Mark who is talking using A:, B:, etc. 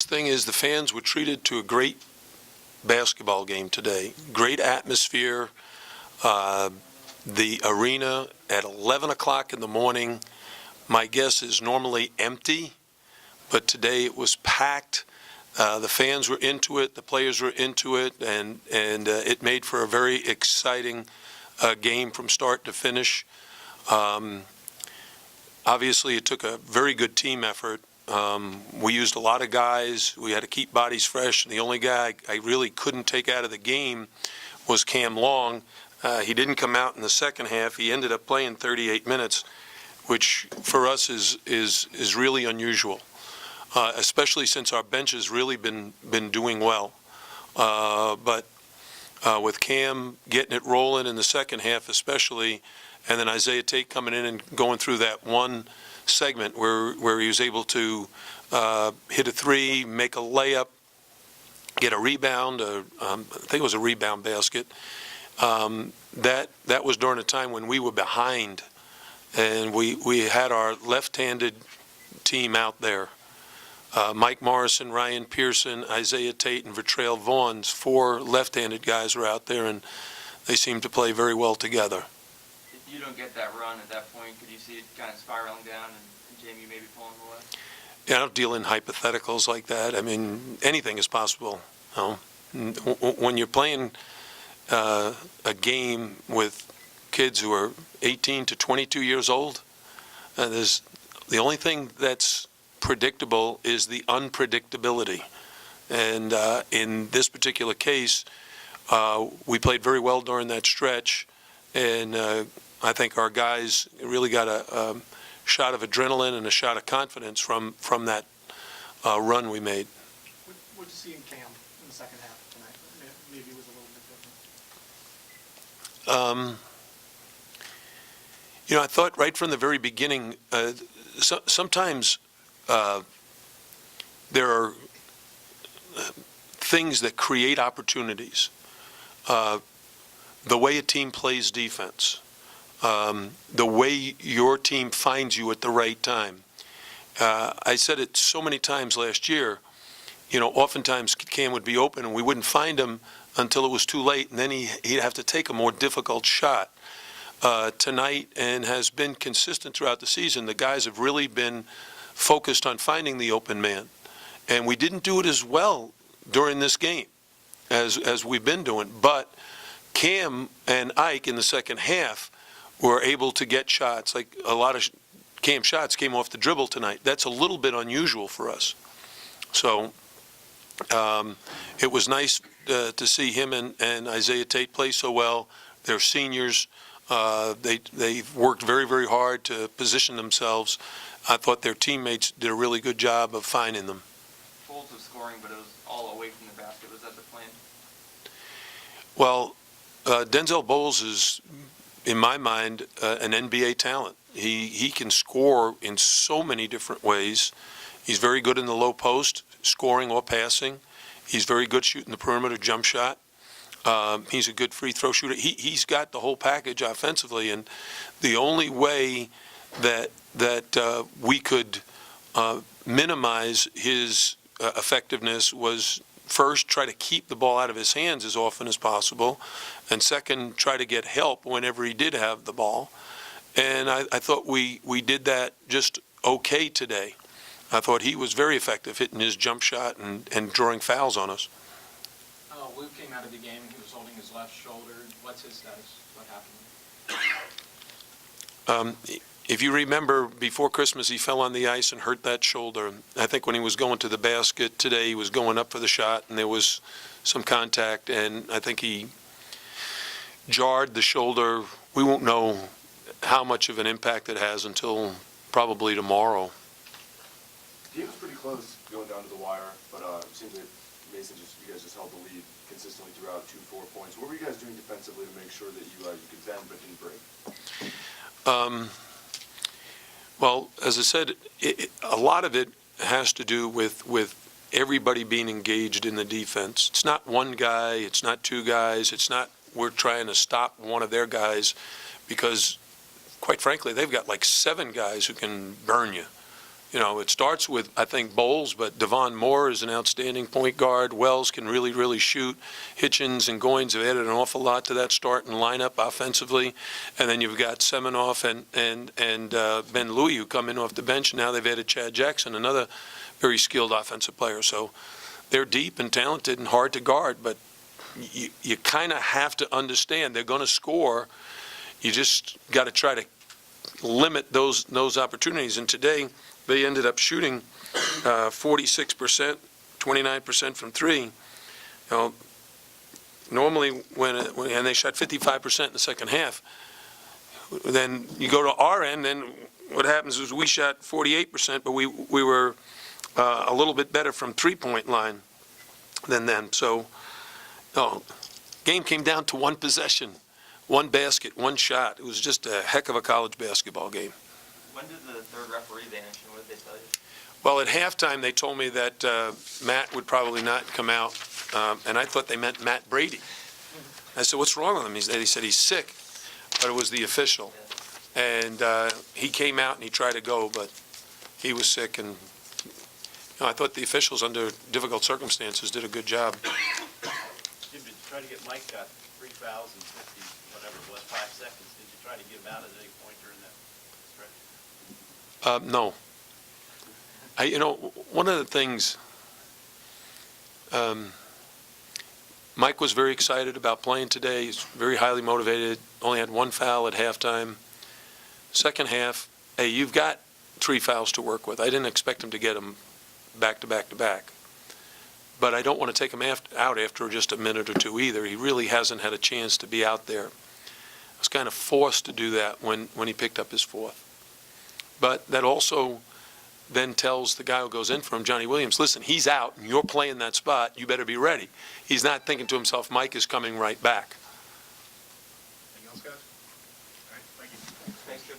A: Thing is, the fans were treated to a great basketball game today. Great atmosphere. The arena at 11 o'clock in the morning, my guess is normally empty, but today it was packed. The fans were into it, the players were into it, and it made for a very exciting game from start to finish. Obviously, it took a very good team effort. We used a lot of guys. We had to keep bodies fresh. And the only guy I really couldn't take out of the game was Cam Long. He didn't come out in the second half. He ended up playing 38 minutes, which for us is really unusual, especially since our bench has really been doing well. But with Cam getting it rolling in the second half especially, and then Isaiah Tate coming in and going through that one segment where he was able to hit a three, make a layup, get a rebound, I think it was a rebound basket. That was during a time when we were behind, and we had our left-handed team out there. Mike Morrison, Ryan Pearson, Isaiah Tate, and Vertrail Vaughn's four left-handed guys were out there, and they seemed to play very well together.
B: If you don't get that run at that point, could you see it kind of spiraling down and Jamie maybe pulling away?
A: Yeah, I don't deal in hypotheticals like that. I mean, anything is possible. You know? When you're playing a game with kids who are 18 to 22 years old, there's the only thing that's predictable is the unpredictability. And in this particular case, we played very well during that stretch, and I think our guys really got a shot of adrenaline and a shot of confidence from that run we made.
C: What did you see in Cam in the second half tonight? Maybe it was a little bit different.
A: You know, I thought right from the very beginning, sometimes there are things that create opportunities. The way a team plays defense, the way your team finds you at the right time. I said it so many times last year, you know, oftentimes Cam would be open and we wouldn't find him until it was too late, and then he'd have to take a more difficult shot. Tonight, and has been consistent throughout the season, the guys have really been focused on finding the open man. And we didn't do it as well during this game as we've been doing, but Cam and Ike in the second half were able to get shots. Like a lot of Cam shots came off the dribble tonight. That's a little bit unusual for us. So it was nice to see him and Isaiah Tate play so well. They're seniors. They've worked very, very hard to position themselves. I thought their teammates did a really good job of finding them.
B: Bowles was scoring, but it was all away from the basket. Was that the plan?
A: Well, Denzel Bowles is, in my mind, an NBA talent. He can score in so many different ways. He's very good in the low post, scoring or passing. He's very good shooting the perimeter jump shot. He's a good free throw shooter. He's got the whole package offensively, and the only way that we could minimize his effectiveness was first try to keep the ball out of his hands as often as possible, and second, try to get help whenever he did have the ball. And I thought we did that just okay today. I thought he was very effective hitting his jump shot and drawing fouls on us.
C: Luke came out of the game. He was holding his left shoulder. What's his status? What happened?
A: If you remember, before Christmas, he fell on the ice and hurt that shoulder. I think when he was going to the basket today, he was going up for the shot, and there was some contact, and I think he jarred the shoulder. We won't know how much of an impact it has until probably tomorrow.
D: The game was pretty close going down to the wire, but it seems that Mason you guys just held the lead consistently throughout 2-4 points. What were you guys doing defensively to make sure that you could bend but didn't break?
A: Well, as I said, a lot of it has to do with everybody being engaged in the defense. It's not one guy, it's not two guys, it's not we're trying to stop one of their guys, because, quite frankly, they've got like 7 guys who can burn you. It starts with, I think, Bowles, but Devon Moore is an outstanding point guard. Wells can really, really shoot. Hitchens and Goins have added an awful lot to that starting lineup offensively. And then you've got Semenoff and Ben Louis, who come in off the bench. Now they've added Chad Jackson, another very skilled offensive player. So they're deep and talented and hard to guard, but you kind of have to understand they're going to score. You just got to try to limit those opportunities. And today, they ended up shooting 46%, 29% from three. Normally, and they shot 55% in the second half. Then you go to our end, then what happens is we shot 48%, but we were a little bit better from three-point line than them. So, game came down to one possession, one basket, one shot. It was just a heck of a college basketball game.
B: When did the third referee vanish, and what did they tell you?
A: Well, at halftime, they told me that Matt would probably not come out, and I thought they meant Matt Brady. I said, what's wrong with him? He said he's sick, but it was the official. And he came out and he tried to go, but he was sick. And I thought the officials, under difficult circumstances, did a good job.
E: Jim, did you try to get Mike 3 fouls in 50, whatever it was, 5 seconds? Did you try to give him out at any point during that stretch?
A: No. One of the things, Mike was very excited about playing today. He's very highly motivated. Only had 1 foul at halftime. Second half, hey, you've got 3 fouls to work with. I didn't expect him to get them back to back to back. But I don't want to take him out after just a minute or two either. He really hasn't had a chance to be out there. I was kind of forced to do that when he picked up his 4th. But that also then tells the guy who goes in for him, Johnny Williams, listen, he's out, and you're playing that spot. You better be ready. He's not thinking to himself, Mike is coming right back.
E: Anything else, guys? All right, thank you.
B: Thanks, Jim.